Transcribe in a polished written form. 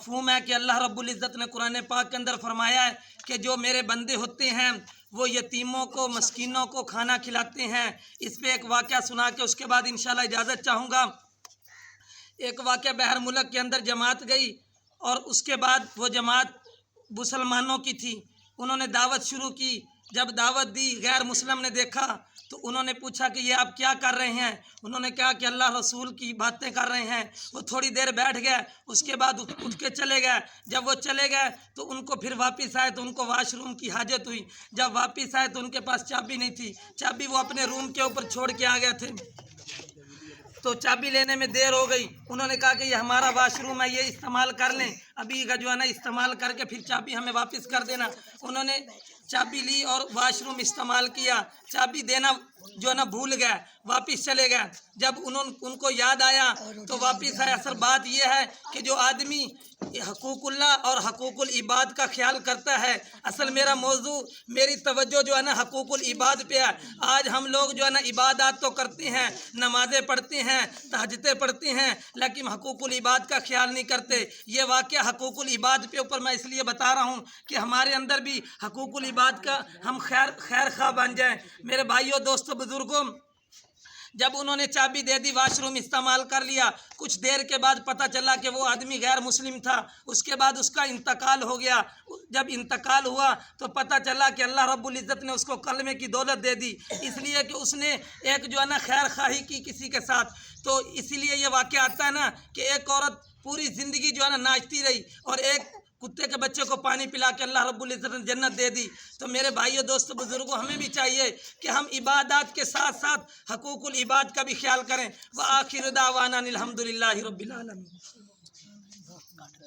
مفہوم ہے کہ اللہ رب العزت نے قرآن پاک کے اندر فرمایا ہے کہ جو میرے بندے ہوتے ہیں وہ یتیموں کو مسکینوں کو کھانا کھلاتے ہیں۔ اس پہ ایک واقعہ سنا کے اس کے بعد انشاءاللہ اجازت چاہوں گا۔ ایک واقعہ بہر ملک کے اندر جماعت گئی اور اس کے بعد وہ جماعت مسلمانوں کی تھی، انہوں نے دعوت شروع کی۔ جب دعوت دی غیر مسلم نے دیکھا تو انہوں نے پوچھا کہ یہ آپ کیا کر رہے ہیں؟ انہوں نے کہا کہ اللہ رسول کی باتیں کر رہے ہیں۔ وہ تھوڑی دیر بیٹھ گئے، اس کے بعد اٹھ کے چلے گئے۔ جب وہ چلے گئے تو ان کو پھر واپس آئے تو ان کو واش روم کی حاجت ہوئی۔ جب واپس آئے تو ان کے پاس چابی نہیں تھی، چابی وہ اپنے روم کے اوپر چھوڑ کے آ گئے تھے، تو چابی لینے میں دیر ہو گئی۔ انہوں نے کہا کہ یہ ہمارا واش روم ہے، یہ استعمال کر لیں، ابھی کا جو ہے نا استعمال کر کے پھر چابی ہمیں واپس کر دینا۔ انہوں نے چابی لی اور واش روم استعمال کیا، چابی دینا جو ہے نا بھول گئے، واپس چلے گئے۔ جب ان کو یاد آیا تو واپس آئے۔ اصل بات یہ ہے کہ جو آدمی حقوق اللہ اور حقوق العباد کا خیال کرتا ہے، اصل میرا موضوع میری توجہ جو ہے نا حقوق العباد پہ ہے۔ آج ہم لوگ جو ہے نا عبادات تو کرتے ہیں، نمازیں پڑھتے ہیں، تہجدیں پڑھتے ہیں، لیکن حقوق العباد کا خیال نہیں کرتے۔ یہ واقعہ حقوق العباد پہ اوپر میں اس لیے بتا رہا ہوں کہ ہمارے اندر بھی حقوق العباد کا ہم خیر خواہ بن جائیں۔ میرے بھائیوں دوستوں بزرگوں، جب انہوں نے چابی دے دی، واش روم استعمال کر لیا، کچھ دیر کے بعد پتہ چلا کہ وہ آدمی غیر مسلم تھا۔ اس کے بعد اس کا انتقال ہو گیا۔ جب انتقال ہوا تو پتہ چلا کہ اللہ رب العزت نے اس کو کلمے کی دولت دے دی، اس لیے کہ اس نے ایک جو ہے نا خیر خواہی کی کسی کے ساتھ۔ تو اسی لیے یہ واقعہ آتا ہے نا کہ ایک عورت پوری زندگی جو ہے نا ناچتی رہی اور ایک کتے کے بچے کو پانی پلا کے اللہ رب العزت نے جنت دے دی۔ تو میرے بھائیوں دوستوں بزرگوں، ہمیں بھی چاہیے کہ ہم عبادات کے ساتھ ساتھ حقوق العباد کا بھی خیال کریں۔ وآخر دعوانا الحمد للہ رب العالمین۔